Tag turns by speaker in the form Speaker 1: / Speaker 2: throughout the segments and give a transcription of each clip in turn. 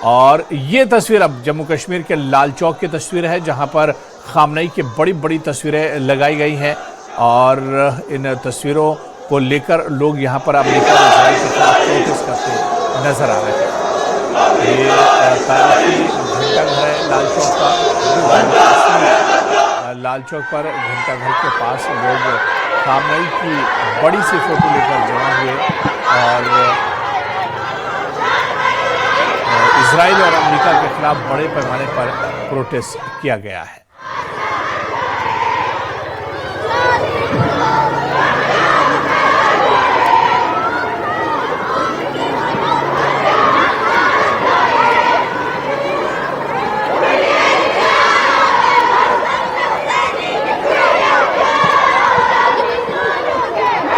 Speaker 1: और ये तस्वीर अब जम्मू कश्मीर के लाल चौक की तस्वीर है, जहां पर खामनई की बड़ी बड़ी तस्वीरें लगाई गई हैं और इन तस्वीरों को लेकर लोग यहां पर अमेरिका और इजराइल के खिलाफ प्रोटेस्ट करते नजर आ रहे हैं। ये तारीखी घंटाघर है लाल चौक का। लाल चौक पर घंटाघर के पास लोग खामनई की बड़ी सी फोटो लेकर जमा हुए और इजराइल और अमेरिका के खिलाफ बड़े पैमाने पर प्रोटेस्ट किया गया है।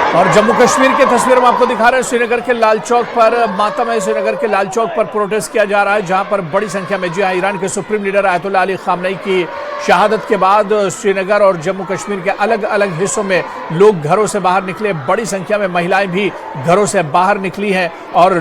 Speaker 1: और जम्मू कश्मीर की तस्वीर हम आपको दिखा रहे हैं। श्रीनगर के लाल चौक पर मातम है। श्रीनगर के लाल चौक पर प्रोटेस्ट किया जा रहा है, जहां पर बड़ी संख्या में ईरान के सुप्रीम लीडर आयतुल्लाह अली खामनई की शहादत के बाद श्रीनगर और जम्मू कश्मीर के अलग अलग हिस्सों में लोग घरों से बाहर निकले। बड़ी संख्या में महिलाएं भी घरों से बाहर निकली हैं और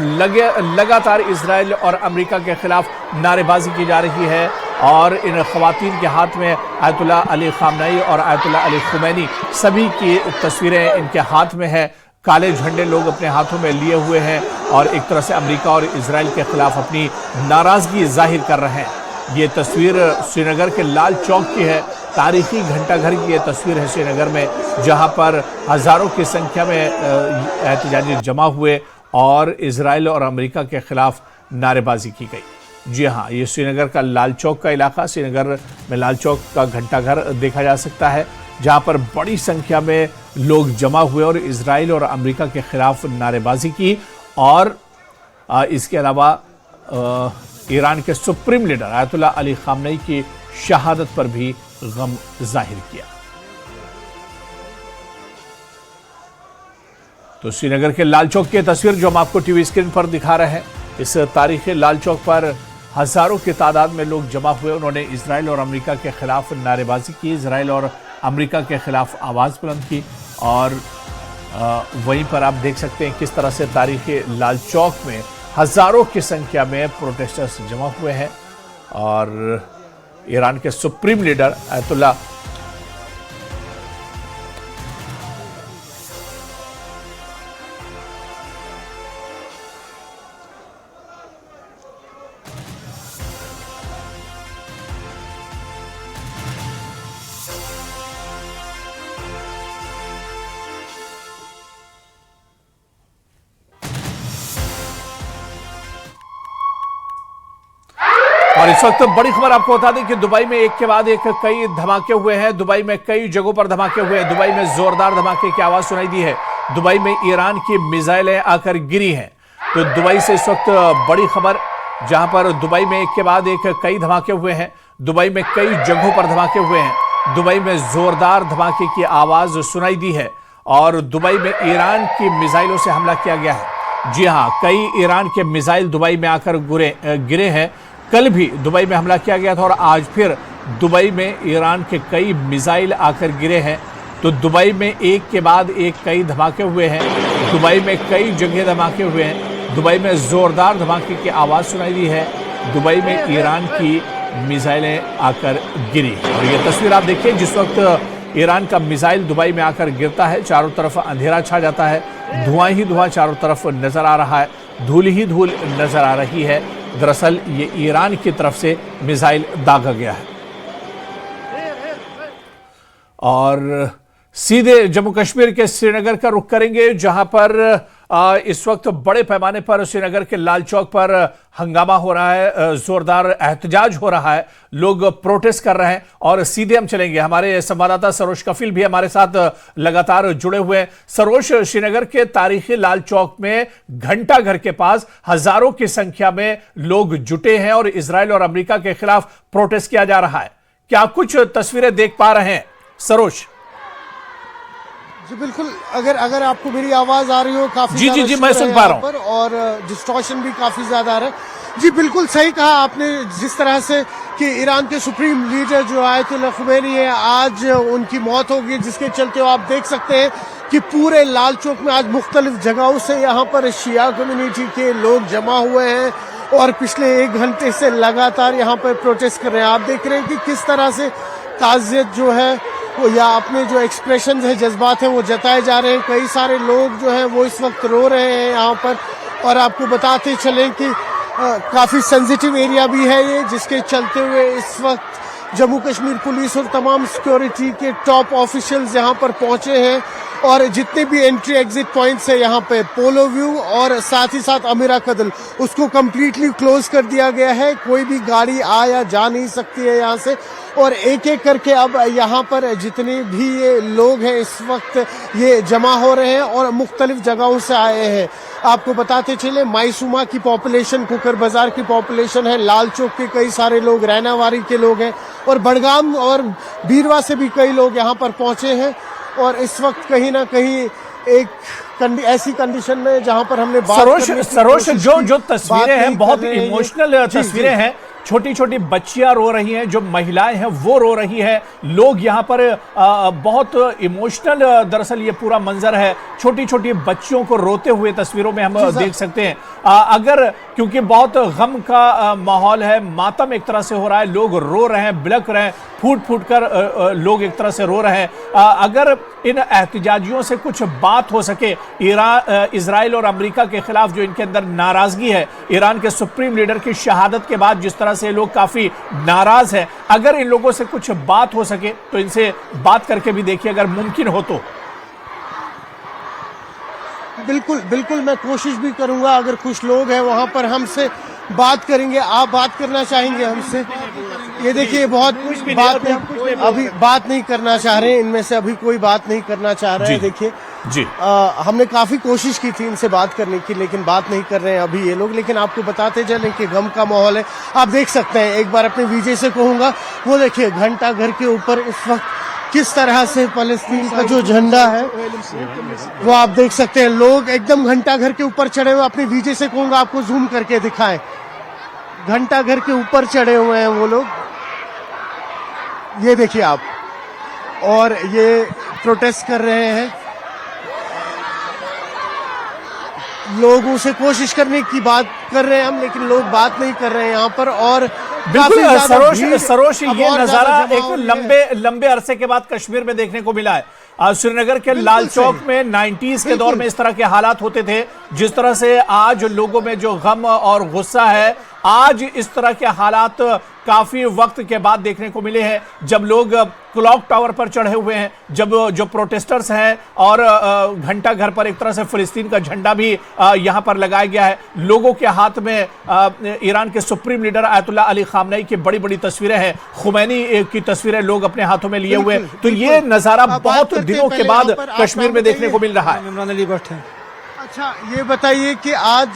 Speaker 1: लगातार इजराइल और अमेरिका के खिलाफ नारेबाजी की जा रही है। और इन खवातीन के हाथ में आयतुल्लाह अली खामनई और आयतुल्लाह अली खुमैनी सभी की तस्वीरें इनके हाथ में है। काले झंडे लोग अपने हाथों में लिए हुए हैं और एक तरह से अमेरिका और इजराइल के खिलाफ अपनी नाराजगी जाहिर कर रहे हैं। ये तस्वीर श्रीनगर के लाल चौक की है। तारीखी घंटाघर की ये तस्वीर है श्रीनगर में, जहां पर हजारों की संख्या में एहतजाजी जमा हुए और इजराइल और अमेरिका के खिलाफ नारेबाजी की गई। जी हाँ, ये श्रीनगर का लाल चौक का इलाका। श्रीनगर में लाल चौक का घंटाघर देखा जा सकता है, जहां पर बड़ी संख्या में लोग जमा हुए और इजराइल और अमेरिका के खिलाफ नारेबाजी की और इसके अलावा ईरान के सुप्रीम लीडर आयतुल्लाह अली खामनई की शहादत पर भी गम जाहिर किया। तो श्रीनगर के लाल चौक की तस्वीर जो हम आपको टीवी स्क्रीन पर दिखा रहे हैं, इस तारीखी लाल चौक पर हजारों की तादाद में लोग जमा हुए। उन्होंने इजराइल और अमेरिका के खिलाफ नारेबाजी की, इजराइल और अमेरिका के खिलाफ आवाज़ बुलंद की और वहीं पर आप देख सकते हैं किस तरह से तारीखी लाल चौक में हजारों की संख्या में प्रोटेस्टर्स जमा हुए हैं और ईरान के सुप्रीम लीडर आयतुल्लाह और इस वक्त बड़ी खबर आपको बता दें कि दुबई में एक के बाद एक कई धमाके हुए हैं। दुबई में कई जगहों पर धमाके हुए हैं। दुबई में जोरदार धमाके की आवाज सुनाई दी है। दुबई में ईरान की मिसाइलें आकर गिरी हैं। तो दुबई से इस वक्त बड़ी खबर, जहां पर दुबई में एक के बाद एक कई धमाके हुए हैं। दुबई में कई जगहों पर धमाके हुए हैं। दुबई में जोरदार धमाके की आवाज सुनाई दी है और दुबई में ईरान की मिसाइलों से हमला किया गया है। जी हाँ, कई ईरान के मिसाइल दुबई में आकर गिरे हैं। कल भी दुबई में हमला किया गया था और आज फिर दुबई में ईरान के कई मिसाइल आकर गिरे हैं। तो दुबई में एक के बाद एक कई धमाके हुए हैं। दुबई में कई जगह धमाके हुए हैं। दुबई में जोरदार धमाके की आवाज़ सुनाई दी है। दुबई में ईरान की मिसाइलें आकर गिरी और ये तस्वीर आप देखिए, जिस वक्त ईरान का मिसाइल दुबई में आकर गिरता है, चारों तरफ अंधेरा छा जाता है, धुआं ही धुआं चारों तरफ नजर आ रहा है, धूल ही धूल नजर आ रही है। दरअसल ये ईरान की तरफ से मिसाइल दागा गया है। और सीधे जम्मू कश्मीर के श्रीनगर का रुख करेंगे, जहां पर इस वक्त बड़े पैमाने पर श्रीनगर के लाल चौक पर हंगामा हो रहा है, जोरदार एहतजाज हो रहा है, लोग प्रोटेस्ट कर रहे हैं। और सीधे हम चलेंगे, हमारे संवाददाता सरोज कफिल भी हमारे साथ लगातार जुड़े हुए हैं। सरोज, श्रीनगर के तारीखी लाल चौक में घंटाघर के पास हजारों की संख्या में लोग जुटे हैं और इजराइल और अमेरिका के खिलाफ प्रोटेस्ट किया जा रहा है। क्या कुछ तस्वीरें देख पा रहे हैं सरोज?
Speaker 2: जी बिल्कुल, अगर आपको मेरी आवाज आ रही हो, काफी
Speaker 1: जी मैं सुन पा रहा हूं
Speaker 2: और डिस्टॉर्शन भी काफी ज्यादा आ रहा है। जी बिल्कुल सही कहा आपने, जिस तरह से कि ईरान के सुप्रीम लीडर जो आयतुल्लाह खुमैनी है, आज उनकी मौत होगी, जिसके चलते आप देख सकते हैं कि पूरे लाल चौक में आज मुख्तलिफ जगहों से यहाँ पर शिया कम्युनिटी के लोग जमा हुए हैं और पिछले 1 घंटे से लगातार यहाँ पर प्रोटेस्ट कर रहे हैं। आप देख रहे हैं कि किस तरह से ताज़ियत जो है वो या अपने जो एक्सप्रेशन है, जज्बात हैं वो जताए जा रहे हैं। कई सारे लोग जो हैं वो इस वक्त रो रहे हैं यहाँ पर। और आपको बताते चलें कि काफ़ी सेंसिटिव एरिया भी है ये, जिसके चलते हुए इस वक्त जम्मू कश्मीर पुलिस और तमाम सिक्योरिटी के टॉप ऑफिशियल्स यहाँ पर पहुंचे हैं। और जितने भी एंट्री एग्जिट पॉइंट्स है यहाँ पे, पोलो व्यू और साथ ही साथ अमीरा कदल, उसको कम्प्लीटली क्लोज कर दिया गया है। कोई भी गाड़ी आ या जा नहीं सकती है यहाँ से। और एक एक करके अब यहाँ पर जितने भी ये लोग हैं इस वक्त ये जमा हो रहे हैं और मुख्तलिफ जगहों से आए हैं। आपको बताते चले, मायसूमा की पॉपुलेशन, कुकर बाजार की पॉपुलेशन है, लाल चौक के कई सारे लोग, रैनावारी के लोग हैं और बड़गाम और बीरवा से भी कई लोग यहाँ पर पहुंचे हैं। और इस वक्त कहीं ना कहीं एक ऐसी कंडीशन में जहां पर हमने
Speaker 1: सरोज जो तस्वीरें हैं बहुत इमोशनल तस्वीरें हैं। छोटी छोटी बच्चियां रो रही हैं, जो महिलाएं हैं वो रो रही हैं। लोग यहाँ पर बहुत इमोशनल, दरअसल ये पूरा मंजर है। छोटी छोटी बच्चियों को रोते हुए तस्वीरों में हम देख सकते हैं। अगर क्योंकि बहुत गम का माहौल है, मातम एक तरह से हो रहा है, लोग रो रहे हैं, बिलख रहे हैं, फूट फूट कर लोग एक तरह से रो रहे हैं। अगर इन एहतजाजियों से कुछ बात हो सके, इजराइल और अमेरिका के खिलाफ जो इनके अंदर नाराजगी है, ईरान के सुप्रीम लीडर की शहादत के बाद जिस तरह से लोग काफी नाराज हैं, अगर इन लोगों से कुछ बात हो सके तो इनसे बात करके भी देखिए, अगर मुमकिन हो तो।
Speaker 2: बिल्कुल बिल्कुल, मैं कोशिश भी करूंगा। अगर कुछ लोग हैं वहां पर हमसे बात करेंगे, आप बात करना चाहेंगे हमसे? ये देखिए, बहुत बात नहीं, अभी बात नहीं करना चाह रहे हैं इनमें से, अभी कोई बात नहीं करना चाह रहे हैं। देखिए
Speaker 1: जी,
Speaker 2: हमने काफी कोशिश की थी इनसे बात करने की, लेकिन बात नहीं कर रहे हैं अभी ये लोग। लेकिन आपको बताते चलें कि गम का माहौल है। आप देख सकते हैं, एक बार अपने विजय से कहूंगा, वो देखिए घंटा घर के ऊपर इस वक्त किस तरह से फलस्तीन का जो झंडा है वो आप देख सकते हैं। लोग एकदम घंटा घर के ऊपर चढ़े हुए, अपने विजय से कहूंगा आपको जूम करके दिखाएं, घंटा घर के ऊपर चढ़े हुए हैं वो लोग, ये देखिए आप। और ये प्रोटेस्ट कर रहे हैं, लोगों से कोशिश करने की बात कर रहे हैं हम, लेकिन लोग बात नहीं कर रहे हैं यहाँ पर। और
Speaker 1: बिल्कुल सरोज, ये नजारा एक लंबे अरसे के बाद कश्मीर में देखने को मिला है। श्रीनगर के लाल चौक में 90s के दौर में इस तरह के हालात होते थे। जिस तरह से आज लोगों में जो गम और गुस्सा है, आज इस तरह के हालात काफी वक्त के बाद देखने को मिले हैं, जब लोग क्लॉक टावर पर चढ़े हुए हैं, जब जो प्रोटेस्टर्स हैं और घंटा घर पर एक तरह से फिलिस्तीन का झंडा भी यहां पर लगाया गया है। लोगों के हाथ में ईरान के supreme leader Ayatollah Ali Khamenei की बड़ी बड़ी तस्वीरें हैं, खुमैनी की तस्वीरें लोग अपने हाथों में लिए हुए। तो ये नजारा बहुत दिनों के बाद कश्मीर में देखने को मिल रहा है।
Speaker 3: इमरान अली भट्ट है।
Speaker 2: अच्छा, ये बताइए कि आज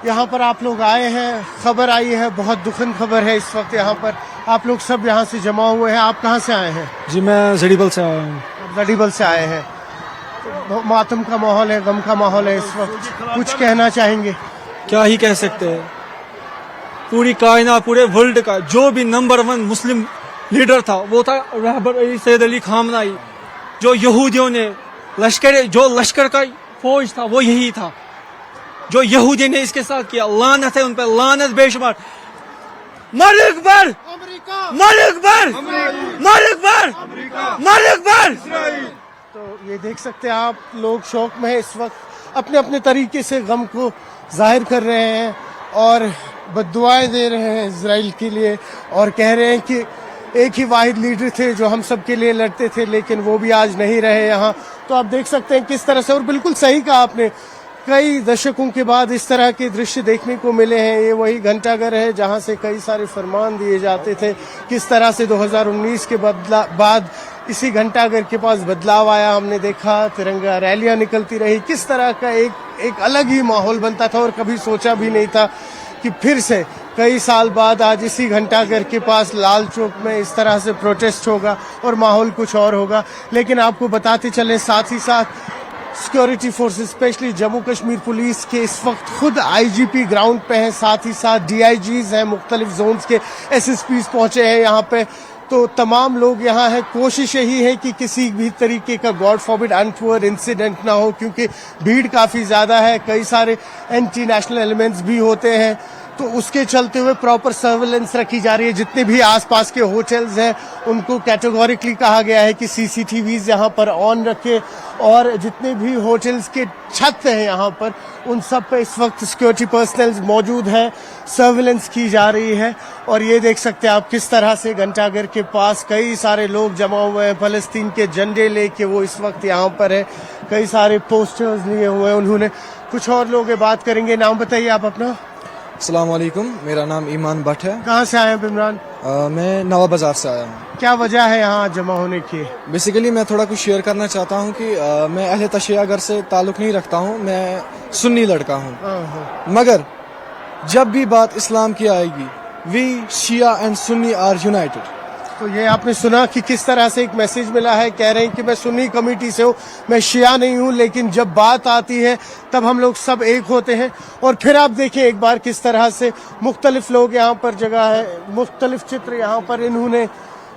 Speaker 2: यहाँ पर आप लोग आए हैं, खबर आई है, बहुत दुखद खबर है इस वक्त यहाँ पर, आप लोग सब यहाँ से जमा हुए हैं। आप कहाँ से आए हैं?
Speaker 3: जी, मैं जड़ीबल से आया हूँ।
Speaker 2: जड़ीबल से आए हैं। तो मातम का माहौल है, गम का माहौल है इस वक्त, कुछ कहना चाहेंगे?
Speaker 3: क्या ही कह सकते हैं, पूरी कायनात, पूरे वर्ल्ड का जो भी नंबर 1 मुस्लिम लीडर था वो था रहबर सैयद अली खामनेई। जो यहूदियों ने लश्कर का फौज था वो यही था, जो यहूदी ने इसके साथ किया। लानत है उन पर, लानत बेशुमार। मर अकबर, मर अकबर, मर अकबर, मर अकबर।
Speaker 2: तो ये देख सकते हैं आप, लोग शौक में है इस वक्त, अपने अपने तरीके से गम को जाहिर कर रहे हैं और बद्दुआएं दे रहे हैं इजराइल के लिए, और कह रहे हैं कि एक ही वाहिद लीडर थे जो हम सब के लिए लड़ते थे, लेकिन वो भी आज नहीं रहे यहाँ। तो आप देख सकते हैं किस तरह से, और बिल्कुल सही कहा आपने, कई दशकों के बाद इस तरह के दृश्य देखने को मिले हैं। ये वही घंटाघर है जहां से कई सारे फरमान दिए जाते थे। किस तरह से 2019 के बाद इसी घंटाघर के पास बदलाव आया, हमने देखा तिरंगा रैलियां निकलती रही, किस तरह का एक अलग ही माहौल बनता था। और कभी सोचा भी नहीं था कि फिर से कई साल बाद आज इसी घंटाघर के पास लाल चौक में इस तरह से प्रोटेस्ट होगा और माहौल कुछ और होगा। लेकिन आपको बताते चले, साथ ही साथ security forces, specially Jammu Kashmir police के इस वक्त खुद आईजीपी ग्राउंड पे हैं, साथ ही साथ डीआईजीज हैं, मुख्तलिफ जोन्स के एसएसपीज पहुंचे हैं यहाँ पे। तो तमाम लोग यहाँ हैं। कोशिश यही है कि किसी भी तरीके का गॉड फॉरबिड अनटूवर्ड इंसिडेंट ना हो, क्योंकि भीड़ काफ़ी ज़्यादा है, कई सारे एंटी नेशनल एलिमेंट्स भी होते हैं, तो उसके चलते हुए प्रॉपर सर्वेलेंस रखी जा रही है। जितने भी आसपास के होटल्स हैं उनको कैटेगोरिकली कहा गया है कि सीसीटीवीज यहाँ पर ऑन रखे, और जितने भी होटल्स के छत हैं यहाँ पर उन सब पे इस वक्त सिक्योरिटी पर्सनल मौजूद है, सर्वेलेंस की जा रही है। और ये देख सकते हैं आप किस तरह से घंटाघर के पास कई सारे लोग जमा हुए हैं, फलस्तीन के झंडे लेके वो इस वक्त यहाँ पर है, कई सारे पोस्टर्स लिए हुए हैं उन्होंने। कुछ और लोग बात करेंगे। नाम बताइए आप अपना।
Speaker 4: अस्सलाम वालेकुम, मेरा नाम ईमान भट्ट है।
Speaker 2: कहाँ से आए हैं इमरान?
Speaker 4: मैं नवा बाजार से आया हूँ।
Speaker 2: क्या वजह है यहाँ जमा होने की?
Speaker 4: बेसिकली मैं थोड़ा कुछ शेयर करना चाहता हूँ कि मैं अहले तशय्या से ताल्लुक़ नहीं रखता हूँ, मैं सुन्नी लड़का हूँ, मगर जब भी बात इस्लाम की आएगी, we Shia and Sunni are united.
Speaker 2: तो ये आपने सुना कि किस तरह से एक मैसेज मिला है, कह रहे हैं कि मैं सुन्नी कमेटी से हूँ, मैं शिया नहीं हूँ, लेकिन जब बात आती है तब हम लोग सब एक होते हैं। और फिर आप देखिए एक बार किस तरह से मुख्तलिफ लोग यहाँ पर जगह है, मुख्तलिफ चित्र यहाँ पर इन्होंने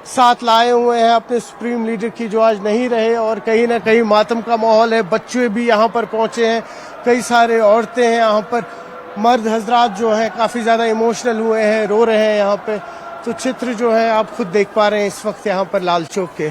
Speaker 2: साथ लाए हुए हैं अपने सुप्रीम लीडर की, जो आज नहीं रहे, और कहीं ना कहीं मातम का माहौल है। बच्चे भी यहाँ पर पहुँचे हैं, कई सारे औरतें हैं यहाँ पर, मर्द हजरात जो है काफ़ी ज़्यादा इमोशनल हुए हैं, रो रहे हैं यहाँ पे। तो चित्र जो है आप खुद देख पा रहे हैं इस वक्त यहाँ पर लाल चौक के।